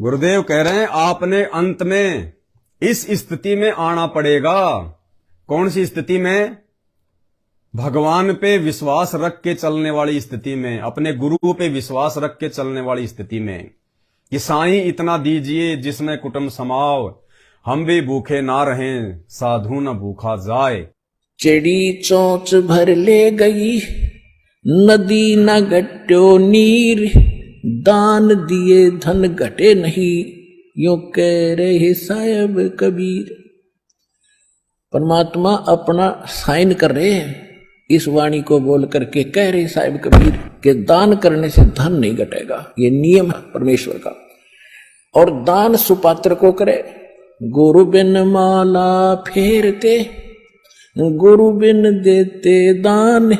गुरुदेव कह रहे हैं आपने अंत में इस स्थिति में आना पड़ेगा। कौन सी स्थिति में? भगवान पे विश्वास रख के चलने वाली स्थिति में, अपने गुरु पे विश्वास रख के चलने वाली स्थिति में कि साईं इतना दीजिए जिसमें कुटुंब समाव, हम भी भूखे ना रहें साधु न भूखा जाए। चिड़ी चोंच भर ले गई नदी न घट्यो नीर, दान दिए धन घटे नहीं, यूं कह रहे साहेब कबीर। परमात्मा अपना साइन कर रहे हैं इस वाणी को बोल करके, कह रहे साहिब कबीर के दान करने से धन नहीं घटेगा, ये नियम है परमेश्वर का। और दान सुपात्र को करे। गुरु बिन माला फेरते, गुरु बिन देते दान,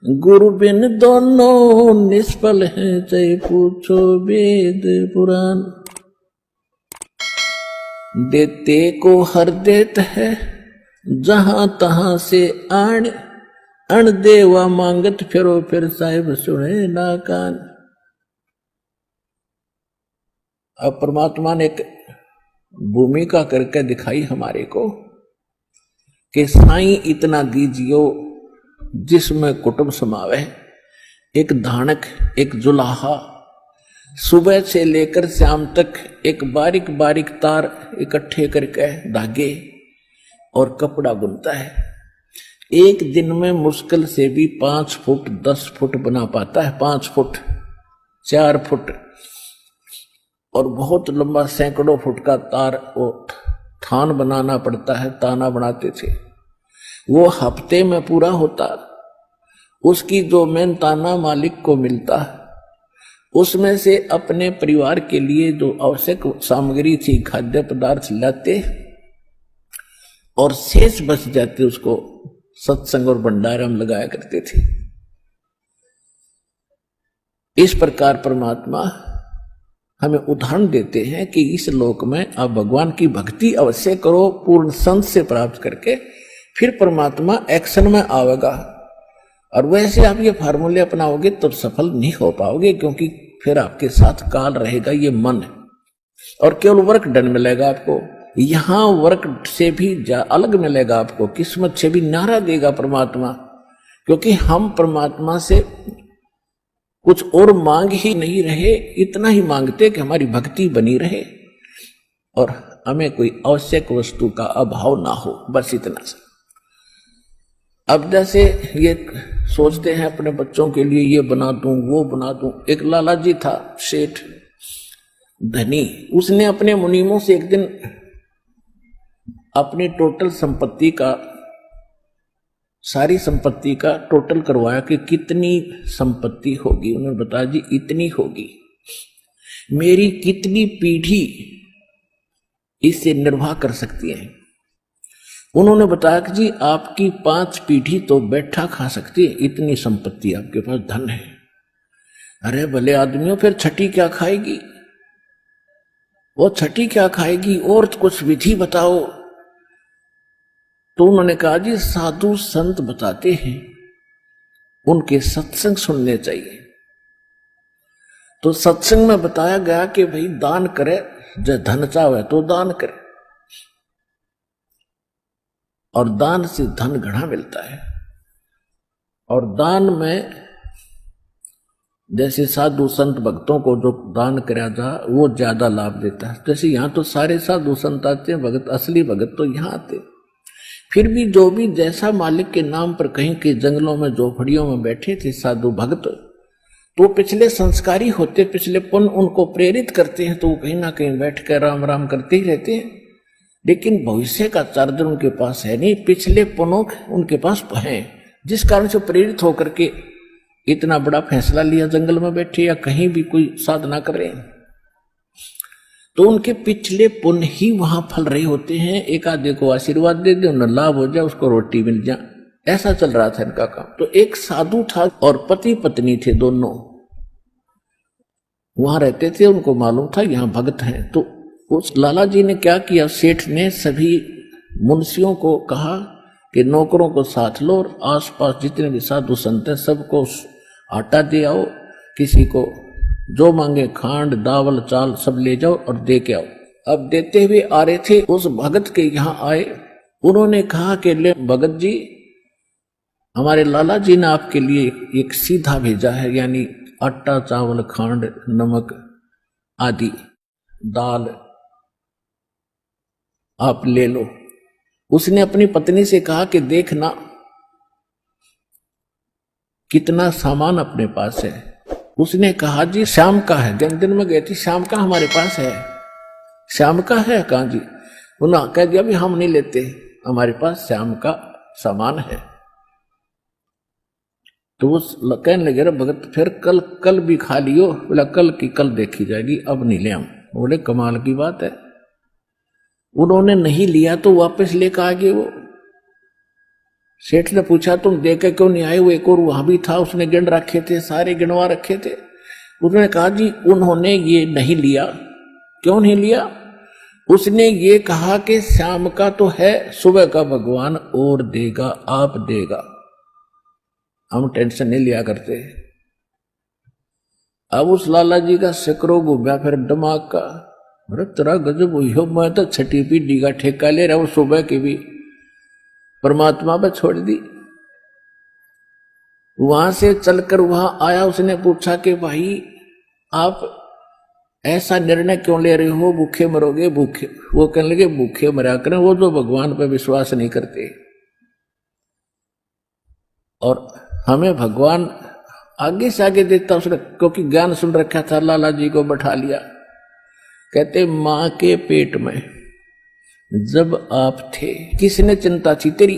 गुरु बिन दोनों निष्फल हैं, चाहे पूछो वेद पुराण। देते को हर देत है जहां तहां से आण, अण देवा मांगत फिरो फिर साहिब सुने ना कान। अब परमात्मा ने एक भूमिका करके दिखाई हमारे को कि साईं इतना दीजियो जिसमें कुटुंब समावे। एक धानक, एक जुलाहा, सुबह से लेकर शाम तक एक बारीक बारीक तार इकट्ठे करके धागे और कपड़ा बुनता है। एक दिन में मुश्किल से भी 5 फुट 10 फुट बना पाता है, 5 फुट 4 फुट, और बहुत लंबा सैकड़ों फुट का तार वो थान बनाना पड़ता है। ताना बनाते थे, वो हफ्ते में पूरा होता। उसकी जो मेन ताना मालिक को मिलता, उसमें से अपने परिवार के लिए जो आवश्यक सामग्री थी, खाद्य पदार्थ लाते और शेष बच जाते उसको सत्संग और भंडारा में लगाया करते थे। इस प्रकार परमात्मा हमें उदाहरण देते हैं कि इस लोक में आप भगवान की भक्ति अवश्य करो, पूर्ण संत से प्राप्त करके, फिर परमात्मा एक्शन में आवेगा। और वैसे आप ये फार्मूले अपनाओगे तो सफल नहीं हो पाओगे, क्योंकि फिर आपके साथ काल रहेगा, ये मन है, और केवल वर्क डन मिलेगा आपको। यहां वर्क से भी अलग मिलेगा आपको, किस्मत से भी नारा देगा परमात्मा, क्योंकि हम परमात्मा से कुछ और मांग ही नहीं रहे, इतना ही मांगते कि हमारी भक्ति बनी रहे और हमें कोई आवश्यक वस्तु का अभाव ना हो, बस इतना सा। अब जैसे ये सोचते हैं अपने बच्चों के लिए ये बना दूं वो बना दूं। एक लाला जी था सेठ धनी, उसने अपने मुनीमों से एक दिन अपनी टोटल संपत्ति का, सारी संपत्ति का टोटल करवाया कि कितनी संपत्ति होगी। उन्होंने बताया जी इतनी होगी, मेरी कितनी पीढ़ी इससे निर्वाह कर सकती है। उन्होंने बताया कि जी आपकी 5 पीढ़ी तो बैठा खा सकती है, इतनी संपत्ति आपके पास, धन है। अरे भले आदमियों, फिर छठी क्या खाएगी? वो छठी क्या खाएगी? और कुछ विधि बताओ। तो उन्होंने कहा जी साधु संत बताते हैं, उनके सत्संग सुनने चाहिए। तो सत्संग में बताया गया कि भाई दान करे, जब धन चाहे तो दान करे, और दान से धन घना मिलता है। और दान में जैसे साधु संत भक्तों को जो दान कराया जा वो ज्यादा लाभ देता है। जैसे यहाँ तो सारे साधु संत आते हैं, भगत, असली भगत तो यहाँ आते। फिर भी जो भी जैसा मालिक के नाम पर कहीं के जंगलों में झोपड़ियों में बैठे थे साधु भगत, तो पिछले संस्कारी होते, पिछले पुण्य उनको प्रेरित करते हैं, तो वो कहीं ना कहीं बैठ कर राम राम करते ही रहते हैं। लेकिन भविष्य का चार्जर उनके पास है नहीं, पिछले पुण्य उनके पास है, जिस कारण से प्रेरित होकर के इतना बड़ा फैसला लिया, जंगल में बैठे या कहीं भी कोई साधना कर रहे हैं। तो उनके पिछले पुण्य ही वहां फल रहे होते हैं। एक आधे को आशीर्वाद दे दे, उन्हें लाभ हो जाए, उसको रोटी मिल जाए, ऐसा चल रहा था इनका काम। तो एक साधु था और पति पत्नी थे, दोनों वहां रहते थे। उनको मालूम था यहाँ भगत हैं। तो उस लाला जी ने क्या किया, सेठ ने सभी मुंशियों को कहा कि नौकरों को साथ लो और आसपास जितने भी साधु संत हैं सबको आटा दे आओ, किसी को जो मांगे खांड दावल चाल सब ले जाओ और दे के आओ। अब देते हुए आ रहे थे, उस भगत के यहाँ आए। उन्होंने कहा कि ले भगत जी, हमारे लाला जी ने आपके लिए एक सीधा भेजा है, यानी आटा चावल खांड नमक आदि दाल आप ले लो। उसने अपनी पत्नी से कहा कि देखना कितना सामान अपने पास है। उसने कहा जी शाम का है, दिन में गई थी, शाम का हमारे पास है। शाम का है? कहा जी। उन्होंने कह दिया भी हम नहीं लेते, हमारे पास शाम का सामान है। तो वो कहने लगे भगत फिर कल भी खा लियो। बोला कल की कल देखी जाएगी, अब नहीं ले हम। बोले कमाल की बात है। उन्होंने नहीं लिया तो वापस लेकर आ गए। वो सेठ ने पूछा तुम दे के क्यों नहीं आए? वो एक और वहां भी था, उसने गिन रखे थे, सारे गिनवा रखे थे। उन्होंने कहा जी उन्होंने ये नहीं लिया। क्यों नहीं लिया? उसने ये कहा कि शाम का तो है, सुबह का भगवान और देगा, आप देगा, हम टेंशन नहीं लिया करते। अब उस लाला जी का शकरो घूमया फिर दिमाग का, अरे तेरा गजब हुई हो, मैं तो छठी पीढ़ी का ठेका ले रहा हूं, सुबह की भी परमात्मा पर छोड़ दी। वहां से चलकर वहां आया, उसने पूछा कि भाई आप ऐसा निर्णय क्यों ले रहे हो, भूखे मरोगे? भूखे? वो कहने लगे भूखे मरा करें वो जो भगवान पर विश्वास नहीं करते। और हमें भगवान आगे से आगे देता उसने, क्योंकि ज्ञान सुन रखा था। लाला जी को बैठा लिया, कहते मां के पेट में जब आप थे किसने चिंता थी तेरी?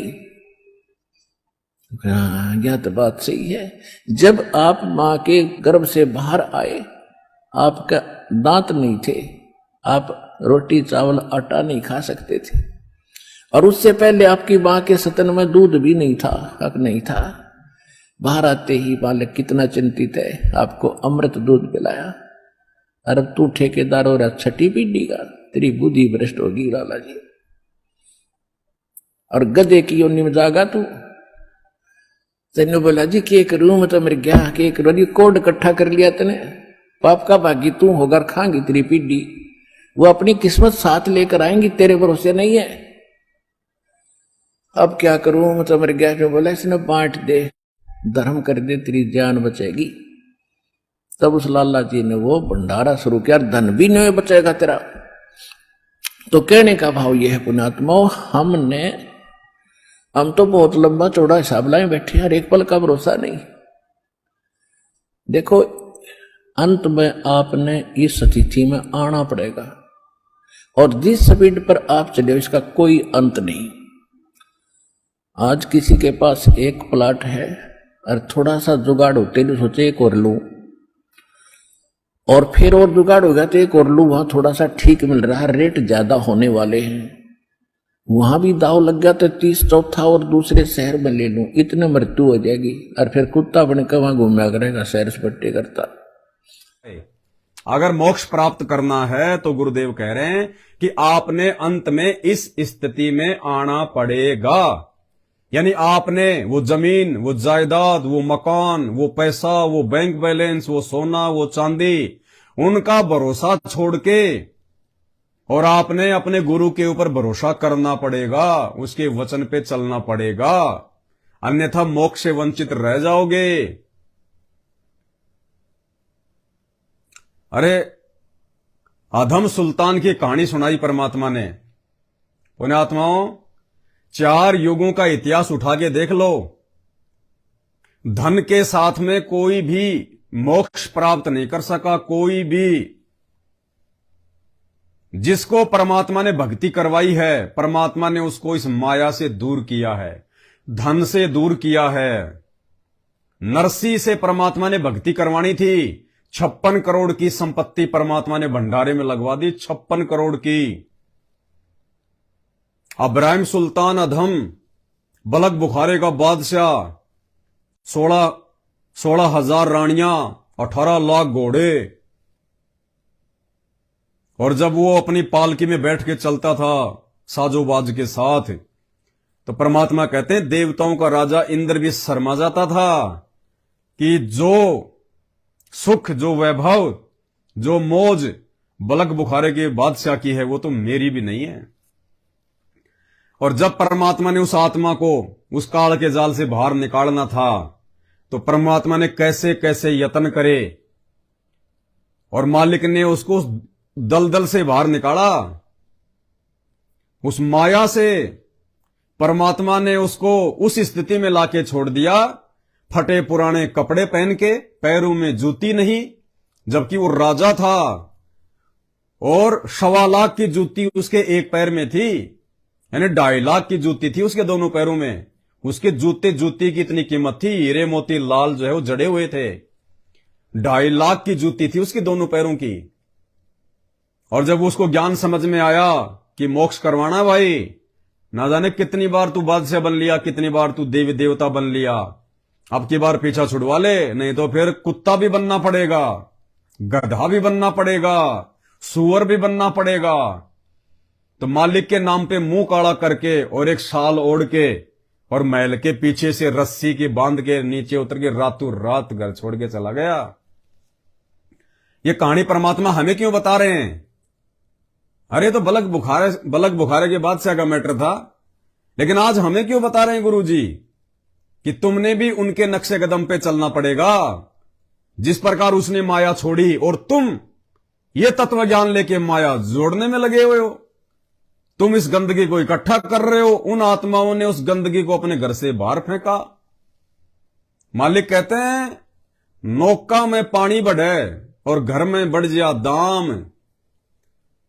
यह तो बात सही है। जब आप मां के गर्भ से बाहर आए, आपका दांत नहीं थे, आप रोटी चावल आटा नहीं खा सकते थे, और उससे पहले आपकी मां के स्तन में दूध भी नहीं था, हक नहीं था। बाहर आते ही बालक कितना चिंतित है, आपको अमृत दूध पिलाया। अरे तू ठेकेदार हो रहा छठी पीढ़ी का, तेरी बुद्धि भ्रष्ट होगी लाला जी। और गधे की योनि में जागा तू। तेने बोला जी के करूं, मैं तो मेरे गया के करूं, कोड इकट्ठा कर लिया तने, पाप का भागी तू होकर खाएंगी तेरी पीढ़ी। वो अपनी किस्मत साथ लेकर आएंगी, तेरे भरोसे नहीं है। अब क्या करूं, मैं तो मेरे गया जो बोला इसने बांट दे, धर्म कर दे, तेरी जान बचेगी। तब उस लाला जी ने वो भंडारा शुरू किया, धन भी नहीं बचेगा तेरा। तो कहने का भाव यह है पुण्यात्मा, हम तो बहुत लंबा चौड़ा हिसाब लाए बैठे, हर एक पल का भरोसा नहीं। देखो अंत में आपने इस स्थिति में आना पड़ेगा, और जिस स्पीड पर आप चले इसका कोई अंत नहीं। आज किसी के पास एक प्लाट है और थोड़ा सा जुगाड़ होते तो सोचे एक और लूं, और फिर और जुगाड़ हो गया तो एक और लूं, वहां थोड़ा सा ठीक मिल रहा है, रेट ज्यादा होने वाले हैं, वहां भी दाव लग गया तो 30 चौथा और दूसरे शहर में ले लूं, इतने मृत्यु हो जाएगी, और फिर कुत्ता बने का वहां घूमया करेगा, सैर सपट्टे करता। अगर मोक्ष प्राप्त करना है तो गुरुदेव कह रहे हैं कि आपने अंत में इस स्थिति में आना पड़ेगा। यानी आपने वो जमीन, वो जायदाद, वो मकान, वो पैसा, वो बैंक बैलेंस, वो सोना, वो चांदी, उनका भरोसा छोड़ के और आपने अपने गुरु के ऊपर भरोसा करना पड़ेगा, उसके वचन पे चलना पड़ेगा, अन्यथा मोक्ष से वंचित रह जाओगे। अरे अधम सुल्तान की कहानी सुनाई परमात्मा ने। पुण्यात्माओं, 4 युगों का इतिहास उठा के देख लो, धन के साथ में कोई भी मोक्ष प्राप्त नहीं कर सका। कोई भी जिसको परमात्मा ने भक्ति करवाई है, परमात्मा ने उसको इस माया से दूर किया है, धन से दूर किया है। नरसी से परमात्मा ने भक्ति करवानी थी, 56 करोड़ की संपत्ति परमात्मा ने भंडारे में लगवा दी, 56 करोड़ की। इब्राहिम सुल्तान अधम, बलक बुखारे का बादशाह, 16,000 रानियां, 18 लाख घोड़े, और जब वो अपनी पालकी में बैठ के चलता था साजोबाज के साथ, तो परमात्मा कहते हैं देवताओं का राजा इंद्र भी शर्मा जाता था कि जो सुख, जो वैभव, जो मौज बलक बुखारे के बादशाह की है, वो तो मेरी भी नहीं है। और जब परमात्मा ने उस आत्मा को उस काल के जाल से बाहर निकालना था, तो परमात्मा ने कैसे कैसे यत्न करे और मालिक ने उसको उस दलदल से बाहर निकाला। उस माया से परमात्मा ने उसको उस स्थिति में लाके छोड़ दिया, फटे पुराने कपड़े पहन के, पैरों में जूती नहीं, जबकि वो राजा था और 1.25 लाख की जूती उसके एक पैर में थी, यानी 2.5 लाख की जूती थी उसके दोनों पैरों में। उसके जूती की इतनी कीमत थी, हीरे मोती लाल जो है वो जड़े हुए थे। 2.5 लाख की जूती थी उसके दोनों पैरों की। और जब उसको ज्ञान समझ में आया कि मोक्ष करवाना भाई, ना जाने कितनी बार तू बादशाह बन लिया, कितनी बार तू देवी देवता बन लिया, अब की बार पीछा छुड़वा ले, नहीं तो फिर कुत्ता भी बनना पड़ेगा, गधा भी बनना पड़ेगा, सुअर भी बनना पड़ेगा। तो मालिक के नाम पे मुंह काला करके और एक शाल ओढ़ के और महल के पीछे से रस्सी की बांध के नीचे उतर के रातों रात घर छोड़ के चला गया। ये कहानी परमात्मा हमें क्यों बता रहे हैं? अरे तो बलक बुखारे के बादशाह का मैटर था, लेकिन आज हमें क्यों बता रहे हैं गुरुजी कि तुमने भी उनके नक्शे कदम पे चलना पड़ेगा, जिस प्रकार उसने माया छोड़ी और तुम ये तत्व ज्ञान लेके माया जोड़ने में लगे हुए हो। तुम इस गंदगी को इकट्ठा कर रहे हो, उन आत्माओं ने उस गंदगी को अपने घर से बाहर फेंका। मालिक कहते हैं नौका में पानी बढ़े और घर में बढ़ जा दाम,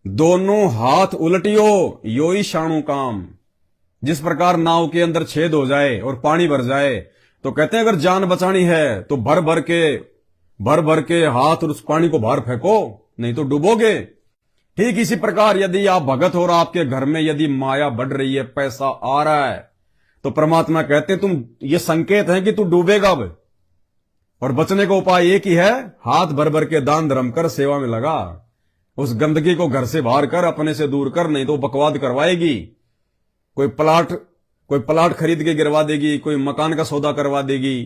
दोनों हाथ उलटियो यो ही शाणु काम। जिस प्रकार नाव के अंदर छेद हो जाए और पानी भर जाए, तो कहते हैं अगर जान बचानी है तो भर भर के हाथ और उस पानी को बाहर फेंको, नहीं तो डूबोगे। ठीक इसी प्रकार यदि आप भगत हो और आपके घर में यदि माया बढ़ रही है, पैसा आ रहा है, तो परमात्मा कहते हैं तुम, ये संकेत है कि तू डूबेगा अब, और बचने का उपाय एक ही है, हाथ भर के दान धर्म कर, सेवा में लगा, उस गंदगी को घर से बाहर कर, अपने से दूर कर, नहीं तो बकवाद करवाएगी। कोई प्लाट खरीद के गिरवा देगी, कोई मकान का सौदा करवा देगी,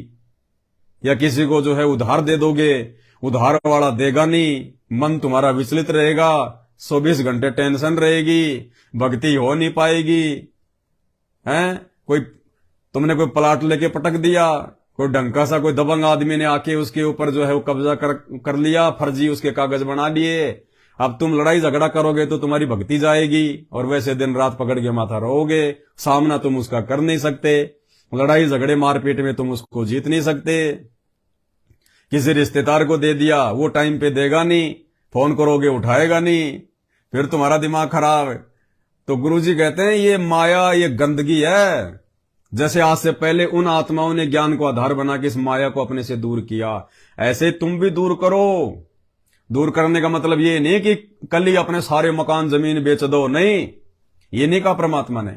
या किसी को जो है उधार दे दोगे, उधार वाला देगा नहीं, मन तुम्हारा विचलित रहेगा, 24 घंटे टेंशन रहेगी, भक्ति हो नहीं पाएगी। हैं तुमने कोई प्लाट लेके पटक दिया, कोई ढंका सा कोई दबंग आदमी ने आके उसके ऊपर जो है वो कब्जा कर लिया, फर्जी उसके कागज बना लिए। अब तुम लड़ाई झगड़ा करोगे तो तुम्हारी भक्ति जाएगी, और वैसे दिन रात पकड़ के माथा रहोगे, सामना तुम उसका कर नहीं सकते, लड़ाई झगड़े मारपीट में तुम उसको जीत नहीं सकते। किसी रिश्तेदार को दे दिया, वो टाइम पे देगा नहीं, फोन करोगे उठाएगा नहीं, फिर तुम्हारा दिमाग खराब है। तो गुरुजी कहते हैं ये माया, ये गंदगी है। जैसे आज से पहले उन आत्माओं ने ज्ञान को आधार बना के इस माया को अपने से दूर किया, ऐसे तुम भी दूर करो। दूर करने का मतलब ये नहीं कि कल ही अपने सारे मकान जमीन बेच दो, नहीं, ये नहीं कहा परमात्मा ने।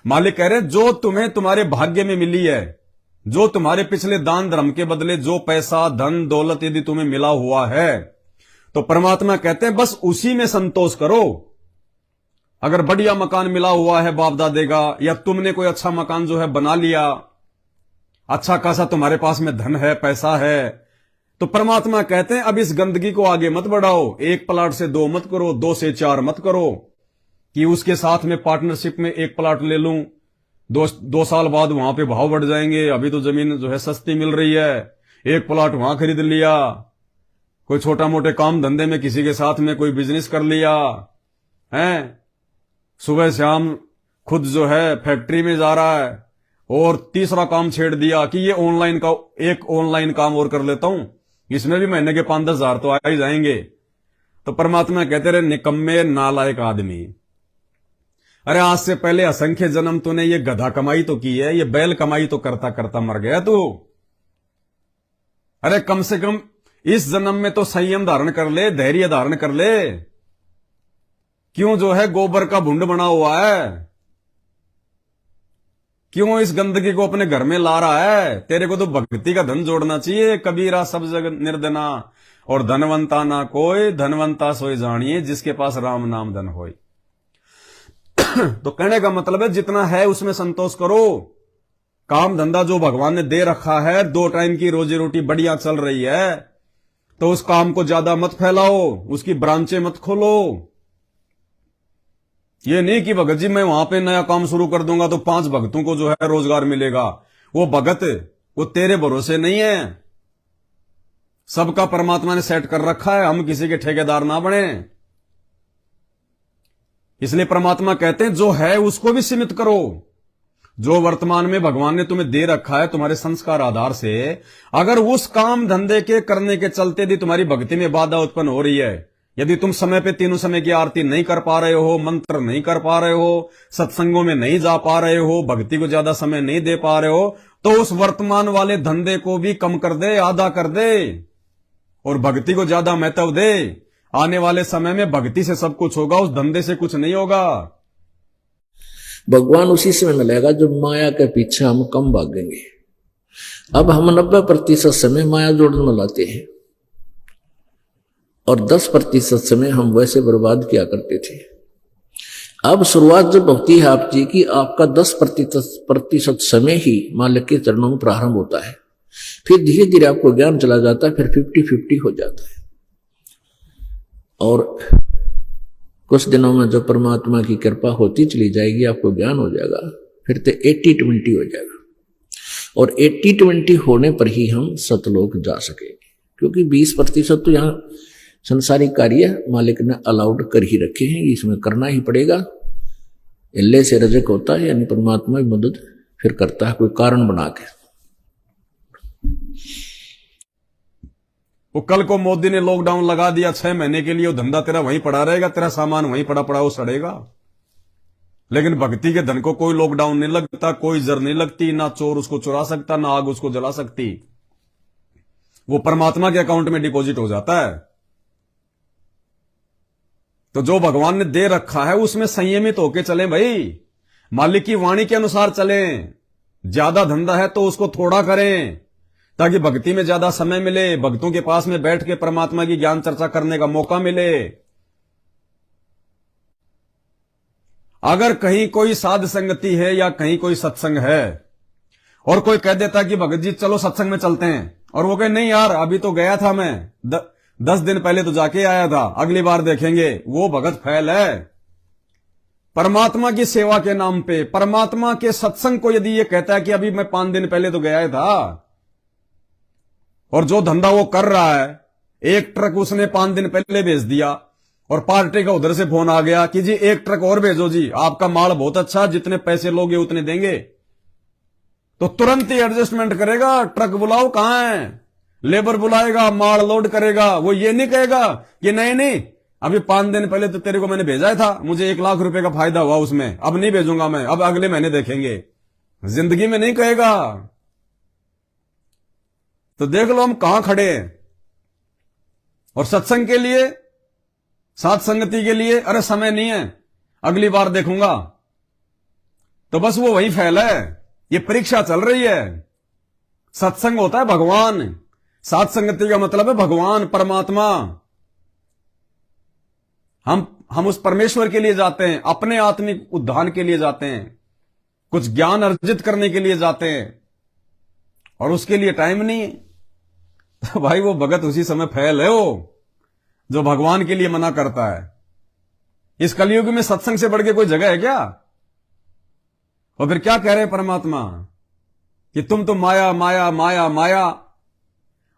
मालिक कह रहे जो तुम्हें तुम्हारे भाग्य में मिली है, जो तुम्हारे पिछले दान धर्म के बदले जो पैसा धन दौलत यदि तुम्हें मिला हुआ है, तो परमात्मा कहते हैं बस उसी में संतोष करो। अगर बढ़िया मकान मिला हुआ है बाप दादे का, या तुमने कोई अच्छा मकान जो है बना लिया, अच्छा खासा तुम्हारे पास में धन है, पैसा है, तो परमात्मा कहते हैं अब इस गंदगी को आगे मत बढ़ाओ। 1 प्लाट से 2 मत करो, 2 से 4 मत करो कि उसके साथ में पार्टनरशिप में 1 प्लाट ले लूं, 2 साल बाद वहां पे भाव बढ़ जाएंगे, अभी तो जमीन जो है सस्ती मिल रही है, 1 प्लाट वहां खरीद लिया। कोई छोटा मोटे काम धंधे में किसी के साथ में कोई बिजनेस कर लिया है, सुबह शाम खुद जो है फैक्ट्री में जा रहा है, और तीसरा काम छेड़ दिया कि ये एक ऑनलाइन काम और कर लेता हूं, इसमें भी महीने के 5-10 हजार तो आ ही जाएंगे। तो परमात्मा कहते रहे निकम्मे नालायक आदमी, अरे आज से पहले असंख्य जन्म तूने ये गधा कमाई तो की है, ये बैल कमाई तो करता करता मर गया तू। अरे कम से कम इस जन्म में तो संयम धारण कर ले, धैर्य धारण कर ले। क्यों जो है गोबर का भुंड बना हुआ है, क्यों इस गंदगी को अपने घर में ला रहा है? तेरे को तो भक्ति का धन जोड़ना चाहिए। कबीरा सब जग निर्धना और धनवंता ना कोई, धनवंता सोई जानिए जिसके पास राम नाम धन होय। तो कहने का मतलब है जितना है उसमें संतोष करो। काम धंधा जो भगवान ने दे रखा है, 2 टाइम की रोजी रोटी बढ़िया चल रही है, तो उस काम को ज्यादा मत फैलाओ, उसकी ब्रांचें मत खोलो। ये नहीं कि भगत जी मैं वहां पे नया काम शुरू कर दूंगा तो 5 भगतों को जो है रोजगार मिलेगा। वो भगत वो तेरे भरोसे नहीं है, सबका परमात्मा ने सेट कर रखा है, हम किसी के ठेकेदार ना बने। इसलिए परमात्मा कहते हैं जो है उसको भी सीमित करो। जो वर्तमान में भगवान ने तुम्हें दे रखा है तुम्हारे संस्कार आधार से, अगर उस काम धंधे के करने के चलते यदि तुम्हारी भक्ति में बाधा उत्पन्न हो रही है, यदि तुम समय पे तीनों समय की आरती नहीं कर पा रहे हो, मंत्र नहीं कर पा रहे हो, सत्संगों में नहीं जा पा रहे हो, भक्ति को ज्यादा समय नहीं दे पा रहे हो, तो उस वर्तमान वाले धंधे को भी कम कर दे, आधा कर दे और भक्ति को ज्यादा महत्व दे। आने वाले समय में भक्ति से सब कुछ होगा, उस धंधे से कुछ नहीं होगा। भगवान उसी समय मिलेगा जब माया के पीछे हम कम भागेंगे। अब हम 90% समय माया जोड़ने में लाते हैं और 10% समय हम वैसे बर्बाद किया करते थे। अब शुरुआत जब होती है आप जी की, आपका 10% समय ही मालिक के चरणों में प्रारंभ होता है, फिर धीरे धीरे आपको ज्ञान चला जाता है, फिर 50-50 हो जाता है और कुछ दिनों में जो परमात्मा की कृपा होती चली जाएगी, आपको ज्ञान हो जाएगा, फिर तो 80-20 हो जाएगा और 80-20 होने पर ही हम सतलोक जा सकेंगे, क्योंकि 20% तो यहाँ संसारिक कार्य मालिक ने अलाउड कर ही रखे हैं, इसमें करना ही पड़ेगा। इल्ले से रजक होता है, यानी परमात्मा की मदद फिर करता है कोई कारण बना के। वो कल को मोदी ने लॉकडाउन लगा दिया 6 महीने के लिए, वो धंधा तेरा वहीं पड़ा रहेगा, तेरा सामान वहीं पड़ा पड़ा वो सड़ेगा। लेकिन भक्ति के धन को कोई लॉकडाउन नहीं लगता, कोई जर नहीं लगती, ना चोर उसको चुरा सकता, ना आग उसको जला सकती। वो परमात्मा के अकाउंट में डिपॉजिट हो जाता है। तो जो भगवान ने दे रखा है उसमें संयमित होके चलें भाई, मालिक की वाणी के अनुसार चलें। ज्यादा धंधा है तो उसको थोड़ा करें ताकि भक्ति में ज्यादा समय मिले, भक्तों के पास में बैठ के परमात्मा की ज्ञान चर्चा करने का मौका मिले। अगर कहीं कोई साध संगति है या कहीं कोई सत्संग है और कोई कह देता कि भगत जी चलो सत्संग में चलते हैं, और वो कहे नहीं यार अभी तो गया था मैं 10 दिन पहले तो जाके आया था, अगली बार देखेंगे, वो भगत फैल है। परमात्मा की सेवा के नाम पे, परमात्मा के सत्संग को यदि ये कहता है कि अभी मैं 5 दिन पहले तो गया था, और जो धंधा वो कर रहा है, एक ट्रक उसने 5 दिन पहले भेज दिया और पार्टी का उधर से फोन आ गया कि जी 1 ट्रक और भेजो जी, आपका माल बहुत अच्छा, जितने पैसे लोगे उतने देंगे, तो तुरंत ही एडजस्टमेंट करेगा। ट्रक बुलाओ, कहां है, लेबर बुलाएगा, माल लोड करेगा। वो ये नहीं कहेगा कि नहीं अभी 5 दिन पहले तो तेरे को मैंने भेजा था, मुझे 1 लाख रुपए का फायदा हुआ उसमें, अब नहीं भेजूंगा मैं, अब अगले महीने देखेंगे। जिंदगी में नहीं कहेगा। तो देख लो हम कहां खड़े हैं। और सत्संग के लिए, साथ संगति के लिए, अरे समय नहीं है, अगली बार देखूंगा, तो बस वो वही फैल है। ये परीक्षा चल रही है। सत्संग होता है भगवान, साथ संगति का मतलब है भगवान, परमात्मा। हम उस परमेश्वर के लिए जाते हैं, अपने आत्मिक उद्धान के लिए जाते हैं, कुछ ज्ञान अर्जित करने के लिए जाते हैं, और उसके लिए टाइम नहीं है। तो भाई वो भगत उसी समय फैल है वो जो भगवान के लिए मना करता है। इस कलयुग में सत्संग से बढ़ के कोई जगह है क्या? और फिर क्या कह रहे हैं परमात्मा कि तुम तो माया माया माया माया,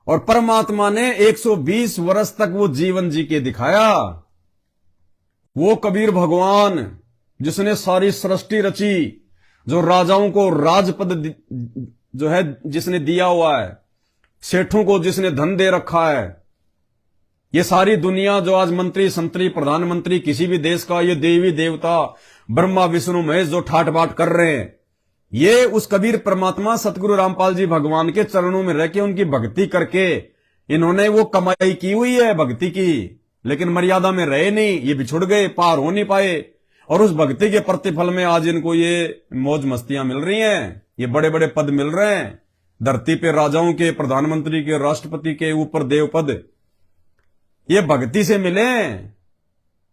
और परमात्मा ने 120 वर्ष तक वो जीवन जी के दिखाया। वो कबीर भगवान जिसने सारी सृष्टि रची, जो राजाओं को राजपद जो है जिसने दिया हुआ है, सेठों को जिसने धन दे रखा है, ये सारी दुनिया जो आज मंत्री संतरी प्रधानमंत्री किसी भी देश का, ये देवी देवता ब्रह्मा विष्णु महेश जो ठाट बाट कर रहे हैं, ये उस कबीर परमात्मा सतगुरु रामपाल जी भगवान के चरणों में रह के उनकी भक्ति करके इन्होंने वो कमाई की हुई है भक्ति की, लेकिन मर्यादा में रहे नहीं, ये बिछुड़ गए, पार हो नहीं पाए, और उस भक्ति के प्रतिफल में आज इनको ये मौज मस्तियां मिल रही हैं, ये बड़े बड़े पद मिल रहे हैं धरती पे, राजाओं के, प्रधानमंत्री के, राष्ट्रपति के, ऊपर देव पद, ये भक्ति से मिले,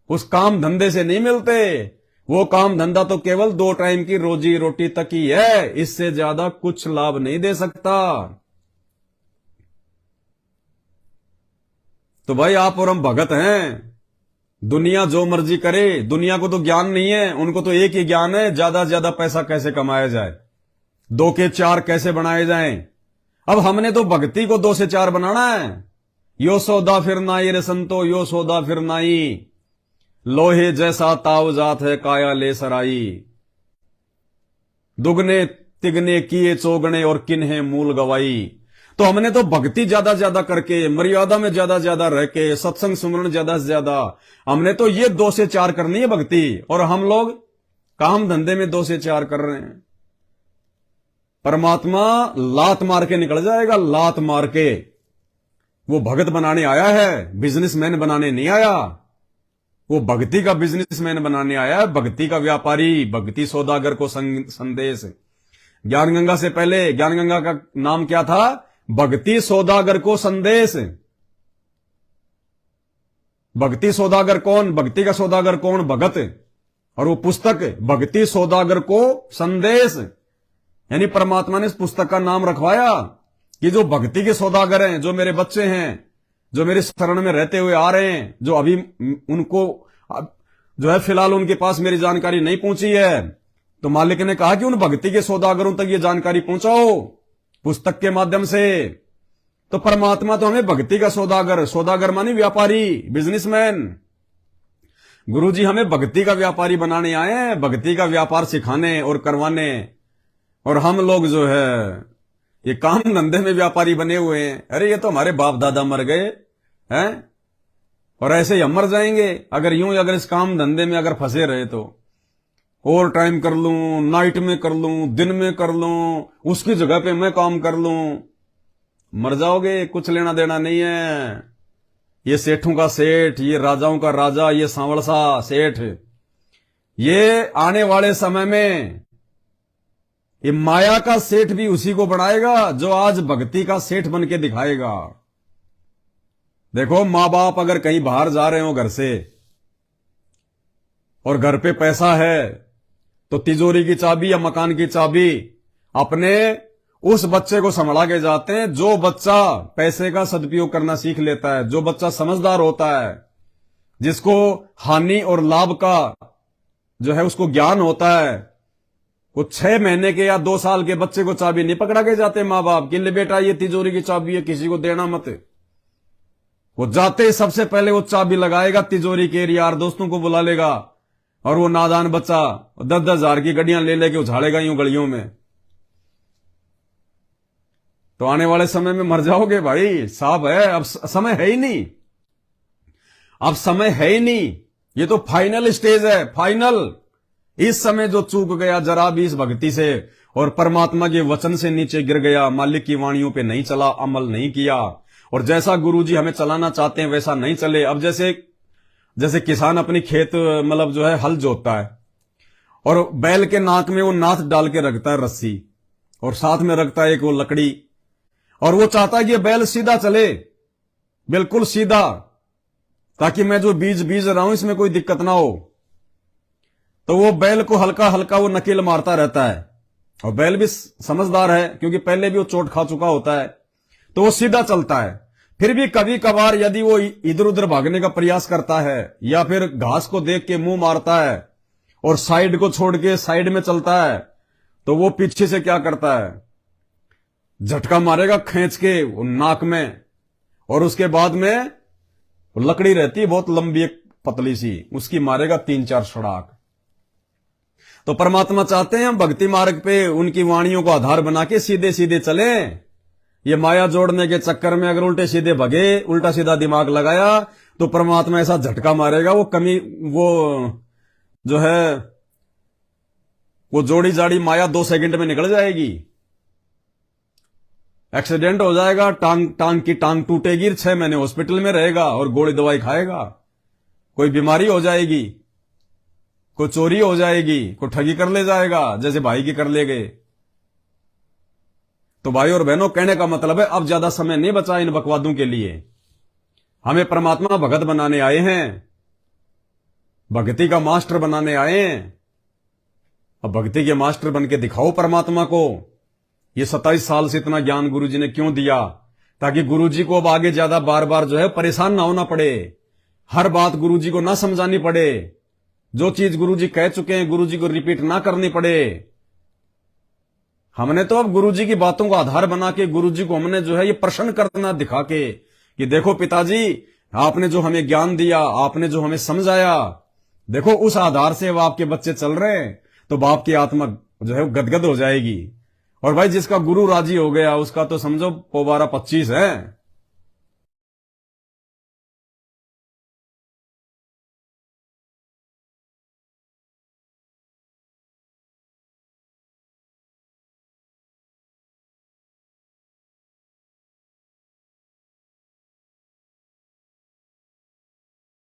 उस काम धंधे से नहीं मिलते। वो काम धंधा तो केवल 2 टाइम की रोजी रोटी तक ही है, इससे ज्यादा कुछ लाभ नहीं दे सकता। तो भाई आप और हम भगत हैं। दुनिया जो मर्जी करे, दुनिया को तो ज्ञान नहीं है, उनको तो एक ही ज्ञान है, ज्यादा से ज्यादा पैसा कैसे कमाया जाए, 2 के 4 कैसे बनाए जाएं। अब हमने तो भक्ति को 2 से 4 बनाना है। यो सौदा फिर नाई रे संतो, यो सौदा फिर नाई, लोहे जैसा ताव जात है काया ले सराई। दुगने तिगने किए चौगने और किन्हे मूल गवाई। तो हमने तो भक्ति ज्यादा ज्यादा करके, मर्यादा में ज्यादा ज्यादा रह के, सत्संग सुमरण ज्यादा से ज्यादा, हमने तो ये 2 से 4 करनी है भक्ति। और हम लोग काम धंधे में 2 से 4 कर रहे हैं। परमात्मा लात मार के निकल जाएगा, लात मार के। वो भगत बनाने आया है, बिजनेसमैन बनाने नहीं आया। वो भक्ति का बिजनेसमैन बनाने आया है, भक्ति का व्यापारी, भक्ति सौदागर को संदेश। ज्ञान गंगा से पहले ज्ञान गंगा का नाम क्या था? भक्ति सौदागर को संदेश। भक्ति सौदागर कौन? भक्ति का सौदागर कौन? भगत। और वो पुस्तक भक्ति सौदागर को संदेश, यानी परमात्मा ने इस पुस्तक का नाम रखवाया कि जो भक्ति के सौदागर हैं, जो मेरे बच्चे हैं, जो मेरे शरण में रहते हुए आ रहे हैं, जो अभी उनको जो है फिलहाल उनके पास मेरी जानकारी नहीं पहुंची है, तो मालिक ने कहा कि उन भक्ति के सौदागरों तक ये जानकारी पहुंचाओ पुस्तक के माध्यम से। तो परमात्मा तो हमें भक्ति का सौदागर, सौदागर मानी व्यापारी, बिजनेसमैन। गुरुजी हमें भक्ति का व्यापारी बनाने आए हैं, भक्ति का व्यापार सिखाने और करवाने। और हम लोग जो है ये काम धंधे में व्यापारी बने हुए हैं। अरे ये तो हमारे बाप दादा मर गए हैं, और ऐसे ही हम मर जाएंगे अगर अगर इस काम धंधे में अगर फंसे रहे तो। ओवर टाइम कर लूं, नाइट में कर लूं, दिन में कर लूं, उसकी जगह पे मैं काम कर लूं, मर जाओगे। कुछ लेना देना नहीं है। ये सेठों का सेठ, ये राजाओं का राजा, ये सांवड़ सा सेठ, ये आने वाले समय में ये माया का सेठ भी उसी को बनाएगा जो आज भक्ति का सेठ बन के दिखाएगा। देखो, मां बाप अगर कहीं बाहर जा रहे हो घर से और घर पे पैसा है, तो तिजोरी की चाबी या मकान की चाबी अपने उस बच्चे को संभाला के जाते हैं जो बच्चा पैसे का सदुपयोग करना सीख लेता है, जो बच्चा समझदार होता है, जिसको हानि और लाभ का जो है उसको ज्ञान होता है। वो 6 महीने के या 2 साल के बच्चे को चाबी नहीं पकड़ा के जाते मां बाप कि ले बेटा ये तिजोरी की चाबी है, किसी को देना मत। वो जाते ही सबसे पहले वो चाबी लगाएगा तिजोरी के, यार दोस्तों को बुला लेगा, और वो नादान बच्चा 10-10 हजार की गड्डियां ले लेके उछाड़ेगा यूं गलियों में। तो आने वाले समय में मर जाओगे भाई साहब। है अब समय है ही नहीं, अब समय है ही नहीं। ये तो फाइनल स्टेज है, फाइनल। इस समय जो चूक गया जरा भी इस भक्ति से और परमात्मा के वचन से नीचे गिर गया, मालिक की वाणियों पे नहीं चला, अमल नहीं किया, और जैसा गुरुजी हमें चलाना चाहते हैं वैसा नहीं चले। अब जैसे किसान अपनी खेत मतलब जो है हल जोतता है, और बैल के नाक में वो नाथ डाल के रखता है रस्सी, और साथ में रखता है एक वो लकड़ी, और वो चाहता है कि बैल सीधा चले, बिल्कुल सीधा, ताकि मैं जो बीज रहा हूं इसमें कोई दिक्कत ना हो। तो वो बैल को हल्का हल्का वो नकेल मारता रहता है, और बैल भी समझदार है क्योंकि पहले भी वो चोट खा चुका होता है, तो वो सीधा चलता है। फिर भी कभी कभार यदि वो इधर उधर भागने का प्रयास करता है, या फिर घास को देख के मुंह मारता है और साइड को छोड़ के साइड में चलता है, तो वो पीछे से क्या करता है, झटका मारेगा खींच के वो नाक में, और उसके बाद में लकड़ी रहती है बहुत लंबी एक पतली सी, उसकी मारेगा 3-4 सड़ाक। तो परमात्मा चाहते हैं हम भक्ति मार्ग पे उनकी वाणियों को आधार बना के सीधे सीधे चलें। ये माया जोड़ने के चक्कर में अगर उल्टे सीधे भगे, उल्टा सीधा दिमाग लगाया, तो परमात्मा ऐसा झटका मारेगा, वो जो है वो जोड़ी जाड़ी माया 2 सेकंड में निकल जाएगी। एक्सीडेंट हो जाएगा, टांग की टांग टूटेगी, 6 महीने हॉस्पिटल में रहेगा और गोली दवाई खाएगा। कोई बीमारी हो जाएगी, कोई चोरी हो जाएगी, कोई ठगी कर ले जाएगा जैसे भाई की कर ले गए। तो भाई और बहनों, कहने का मतलब है अब ज्यादा समय नहीं बचा इन बकवादों के लिए। हमें परमात्मा भगत बनाने आए हैं, भक्ति का मास्टर बनाने आए हैं। अब भक्ति के मास्टर बन के दिखाओ परमात्मा को। ये 27 साल से इतना ज्ञान गुरु जी ने क्यों दिया? ताकि गुरुजी को अब आगे ज्यादा बार बार जो है परेशान ना होना पड़े, हर बात गुरुजी को ना समझानी पड़े, जो चीज गुरुजी कह चुके हैं गुरुजी को रिपीट ना करनी पड़े। हमने तो अब गुरुजी की बातों को आधार बना के गुरुजी को हमने जो है ये प्रश्न करना दिखा के कि देखो पिताजी, आपने जो हमें ज्ञान दिया, आपने जो हमें समझाया, देखो उस आधार से अब आपके बच्चे चल रहे हैं, तो बाप की आत्मा जो है गदगद हो जाएगी। और भाई जिसका गुरु राजी हो गया उसका तो समझो पोबारा 25 है।